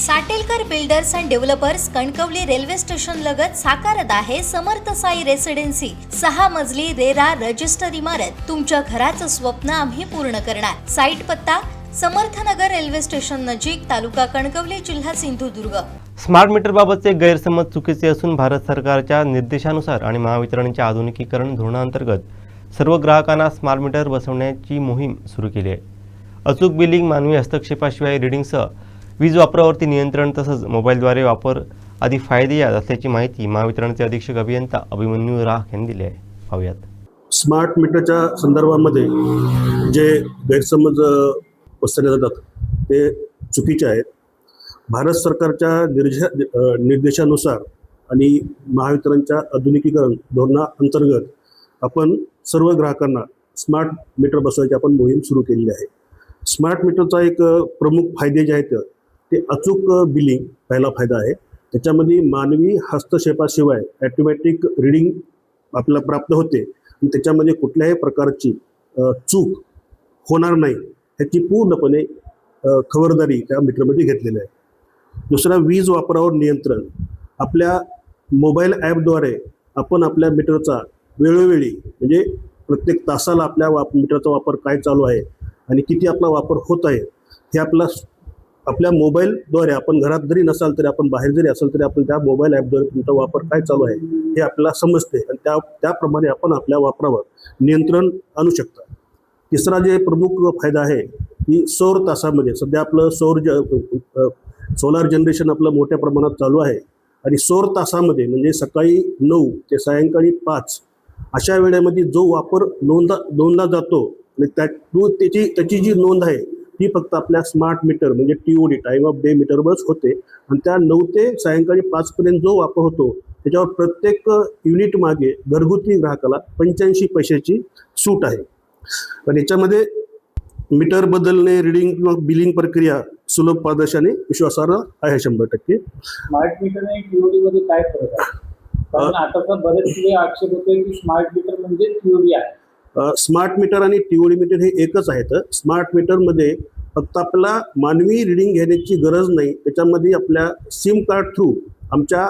Satelkar builders and developers Kankavli railway station लगत साकारत आहे समर्थ साई रेसिडेन्सी 6 मजली रेरा रजिस्टर इमारत। तुमच्या घराचं स्वप्न आम्ही पूर्ण करणार। साईट पत्ता समर्थनगर रेल्वे स्टेशन नजीक, तालुका कणकवली, जिल्हा सिंधुदुर्ग। स्मार्ट मीटर बाबतचे गैरसमज चुकीचे असून भारत सरकारच्या निर्देशानुसार आणि महावितरणच्या आधुनिकीकरण धोरणांतर्गत सर्व ग्राहकांना स्मार्ट मीटर बसवण्याची मोहीम सुरू केली आहे। अचूक बिलिंग, मानवी हस्तक्षेपाशिवाय रीडिंगसह वीज वापरावरती नियंत्रण तसंच मोबाईलद्वारे वापर आदी फायदे यात असल्याची माहिती महावितरणचे अधीक्षक अभियंता अभिमन्यू राख यांनी दिली आहे। पाहूयात। स्मार्ट मीटरच्या संदर्भामध्ये जे गैरसमज पसरले जातात ते चुकीचे आहेत। भारत सरकारच्या निर्देशानुसार आणि महावितरणच्या आधुनिकीकरण धोरणाअंतर्गत आपण सर्व ग्राहकांना स्मार्ट मीटर बसवायची आपण मोहीम सुरू केलेली आहे। स्मार्ट मीटरचा एक प्रमुख फायदे जे आहेत ते अचूक बिलिंग पहिला फायदा आहे। त्याच्यामध्ये मानवी हस्तक्षेपाशिवाय ॲटोमॅटिक रीडिंग आपल्याला प्राप्त होते आणि त्याच्यामध्ये कुठल्याही प्रकारची चूक होणार नाही ह्याची पूर्णपणे खबरदारी त्या मीटरमध्ये घेतलेली आहे। दुसरा, वीज वापरावर नियंत्रण। आपल्या मोबाईल ॲपद्वारे आपण आपल्या मीटरचा वेळोवेळी म्हणजे प्रत्येक तासाला आपल्या मीटरचा वापर काय चालू आहे आणि किती आपला वापर होत आहे हे आपल्या मोबाईलद्वारे, आपण घरात जरी नसाल तरी, आपण बाहेर जरी असाल तरी आपण त्या मोबाईल ॲपद्वारे तुमचा वापर काय चालू आहे हे आपल्याला समजते आणि त्याप्रमाणे आपण आपल्या वापरावर नियंत्रण आणू शकता। तिसरा जे प्रमुख फायदा आहे की सौर तासामध्ये सध्या आपलं सोलार जनरेशन आपलं मोठ्या प्रमाणात चालू आहे आणि सौर तासामध्ये म्हणजे सकाळी 9 ते सायंकाळी 5 अशा वेळेमध्ये जो वापर नोंदला जातो आणि त्याची जी नोंद आहे ती फक्त आपल्या स्मार्ट मीटर म्हणजे TOD टाइम ऑफ डे मीटरवरच होते आणि त्या 9 ते सायंकाळी 5 पर्यंत जो वापर होतो त्याच्यावर प्रत्येक युनिट मागे घरगुती ग्राहकाला 85 पैशाची सूट आहे। आणि याच्यामध्ये मीटर बदलणे, रीडिंग किंवा बिलिंग प्रक्रिया सुलभ, पारदर्शी आणि विश्वासार्ह आहे 100%। स्मार्ट मीटर आणि TOD मध्ये काय फरक आहे? कारण आता तर बरेचसे आक्षेप होते की स्मार्ट मीटर म्हणजे TOD आहे। स्मार्ट मीटर आणि TOD मीटर हे एकच आहेत। स्मार्ट मीटरमध्ये फक्त आपल्याला मानवी रीडिंग घेण्याची गरज नाही, त्याच्यामध्ये आपल्या सिम कार्ड थ्रू आमच्या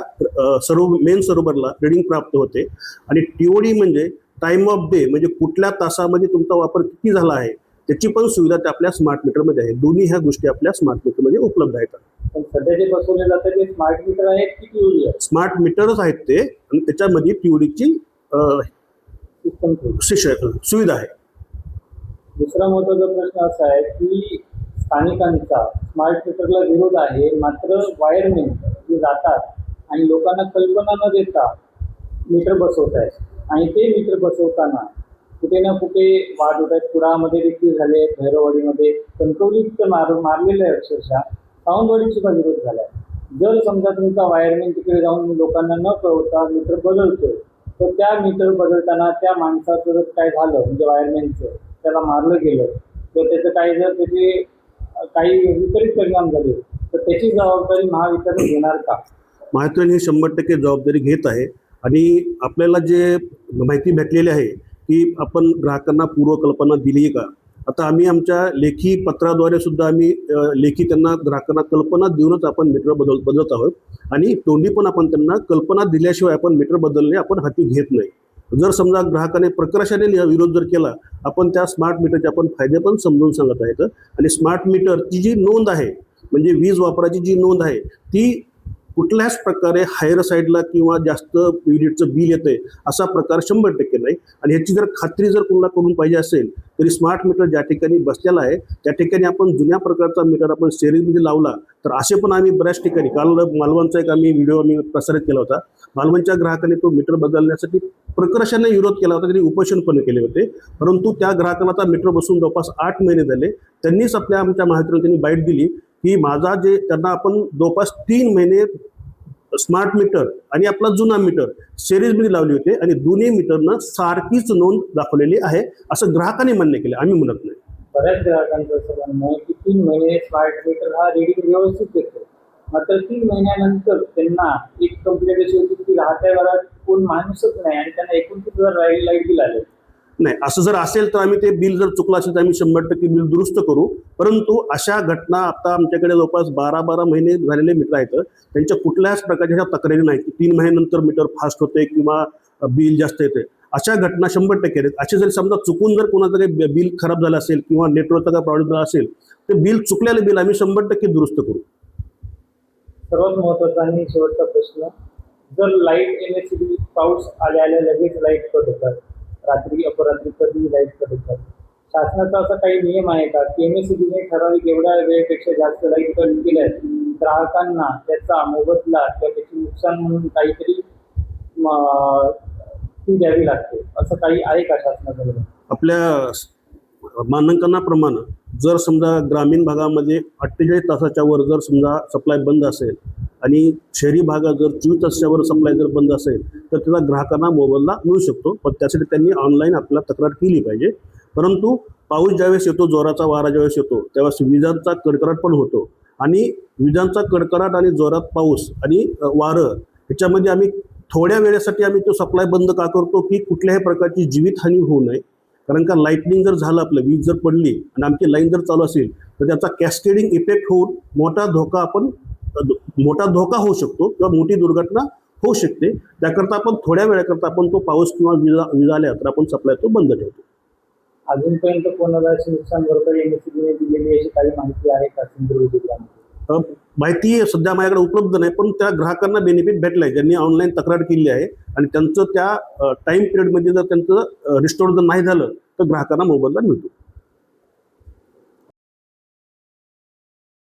मेन सर्व्हरला रीडिंग प्राप्त होते। आणि TOD म्हणजे टाइम ऑफ डे म्हणजे कुठल्या तासामध्ये तुमचा वापर किती झाला आहे त्याची पण सुविधा त्या आपल्या स्मार्ट मीटरमध्ये आहे। दोन्ही ह्या गोष्टी आपल्या स्मार्ट मीटरमध्ये उपलब्ध आहेत। पण सध्या जे बसवले जातात ते स्मार्ट मीटर आहेत की TOD आहे? स्मार्ट मीटरच आहेत ते आणि त्याच्यामध्ये TODची सुविधा आहे। दुसरा महत्त्वाचा प्रश्न असा आहे की स्थानिकांचा स्मार्ट मीटरला विरोध आहे, मात्र वायरमेन जे जातात आणि लोकांना कल्पना न देता मीटर बसवत आहेत आणि ते मीटर बसवताना कुठे ना कुठे वाद होत आहेत। कुडामध्ये देखील झाले, भैरववाडीमध्ये, कणकवलीत मारलेलं आहे, अक्षरशः सावंतवाडीत सुद्धा विरोध झाला आहे। जर समजा तुमचा वायरमेन तिकडे जाऊन लोकांना न कळवता मीटर बदलतोय तर त्या मीटर बदलताना त्या माणसाचं जर काय झालं म्हणजे वायरमॅनचं त्याला मारलं गेलं तर त्याचं काय, जर त्याचे काही विपरीत परिणाम झाले तर त्याची जबाबदारी महावितरण घेणार का? महावितरण ही 100% जबाबदारी घेत आहे आणि आपल्याला जे माहिती भेटलेली आहे की आपण ग्राहकांना पूर्वकल्पना दिली का? आता आम्ही आमच्या लेखी पत्राद्वारे सुद्धा आम्ही लेखी त्यांना ग्राहकांना कल्पना देऊनच आपण मीटर बदलत आहोत आणि तोंडी पण आपण त्यांना कल्पना दिल्याशिवाय आपण मीटर बदलणे आपण हाती घेत नाही। जर समजा ग्राहकाने प्रकर्षाने विरोध जर केला, आपण त्या स्मार्ट मीटरचे आपण फायदे पण समजून सांगत आहेत। आणि स्मार्ट मीटरची जी नोंद आहे म्हणजे वीज वापराची जी नोंद आहे ती कुठल्याच प्रकारे हायर साईडला किंवा जास्त युनिटचं बिल येते असा प्रकार 100% नाही। आणि ह्याची जर खात्री जर कोणाला करून पाहिजे असेल तरी स्मार्ट मीटर ज्या ठिकाणी बसलेला आहे त्या ठिकाणी आपण जुन्या प्रकारचा मीटर आपण सिरीजमध्ये लावला तर असे पण आम्ही बऱ्याच ठिकाणी, काल मालवणचा एक व्हिडिओ आम्ही प्रसारित केला होता। मालवणच्या ग्राहकाने तो मीटर बदलण्यासाठी प्रकर्षाने विरोध केला होता, त्यांनी उपोषण पण केले होते, परंतु त्या ग्राहकाला आता मीटर बसून जवळपास 8 महिने झाले। त्यांनीच आमच्या महावितरण त्यांनी बाईट दिली की माझा जे त्यांना आपण जवळपास 3 महिने स्मार्ट मीटर आणि आपला जुना मीटर सिरीजमध्ये लावली होते आणि दोन्ही मीटरनं सारखीच नोंद दाखवलेली आहे असं ग्राहकाने मान्य केलं, आम्ही म्हणत नाही। बऱ्याच ग्राहकांचं असं म्हणणं आहे की 3 महिने स्मार्ट मीटर हा रीडिंग व्यवस्थित देतो, मात्र 3 महिन्यानंतर त्यांना एक कंप्लेंट अशी होती की राहत्या घरात कोण माणूसच नाही आणि त्यांना 29,000 लाईट बिल आले नाही, असं जर असेल तर आम्ही ते बिल जर चुकलं असेल तर आम्ही 100% बिल दुरुस्त करू. परंतु अशा घटना आता आमच्याकडे जवळपास 12 महिने झालेले मीटर आहेत, त्यांच्या कुठल्याच प्रकारच्या तक्रारी नाही की 3 महिन्यानंतर मीटर फास्ट होते किंवा बिल जास्त येते. अशा घटना 100% आहेत. असे जर समजा चुकून जर कोणाचं काही बिल खराब झालं असेल किंवा नेटवर्कचा काही प्रॉब्लेम झाला असेल तर बिल चुकलेलं बिल आम्ही 100% दुरुस्त करू. सर्वात महत्त्वाचा आणि शेवटचा प्रश्न, जर लाईट MSCB पाऊस आल्या लगेच लाईट कट होतात, रात्री अपरात्री कधी लाईट कट होतात, शासनाचा असा काही नियम आहे का की MSCBने ठराविक एवढ्या वेळेपेक्षा जास्त लाईट कट केल्यास ग्राहकांना त्याचा मोबदला किंवा त्याची नुकसान म्हणून काहीतरी फी द्यावी लागते, असं काही आहे का शासनाकडे? आपल्या मानांकनाप्रमाणे जर समजा ग्रामीण भागामध्ये 48 तासाच्या वर जर समजा सप्लाय बंद असेल आणि शहरी भागात जर 24 तासाच्या वर सप्लाय जर बंद असेल तर त्याला ग्राहकांना मोबदला मिळू शकतो. पण त्यासाठी त्यांनी ऑनलाईन आपल्याला तक्रार केली पाहिजे. परंतु पाऊस ज्यावेळेस येतो, जोराचा वारा ज्यावेळेस येतो त्यावेळेस विजांचा कडकडाट पण होतो आणि विजांचा कडकडाट आणि जोरात पाऊस आणि वारं ह्याच्यामध्ये आम्ही थोड्या वेळेसाठी आम्ही तो सप्लाय बंद का करतो की कुठल्याही प्रकारची जीवितहानी होऊ नये. कारण का लाईटनिंग जर झालं, आपलं वीज जर पडली आणि आमची लाईन जर चालू असेल तर त्याचा कॅस्केडिंग इफेक्ट होऊन मोठा धोका होऊ शकतो किंवा मोठी दुर्घटना होऊ शकते. त्याकरता आपण थोड्या वेळाकरता आपण तो पाऊस किंवा वीज आल्या तर आपण सप्लाय तो बंद ठेवतो. अजूनपर्यंत कोणाला अशी नुकसान भरपाई MSCBने दिलेली अशी काही माहिती आहे का सिंधुदुर्ग जिल्ह्यामध्ये? माहिती सध्या माझ्याकडे उपलब्ध नाही, पण त्या ग्राहकांना बेनिफिट भेटलाय ज्यांनी ऑनलाईन तक्रार केली आहे आणि त्यांचं त्या टाइम पिरियडमध्ये जर त्यांचं रिस्टोर जर नाही झालं तर ग्राहकांना मोबदला मिळतो.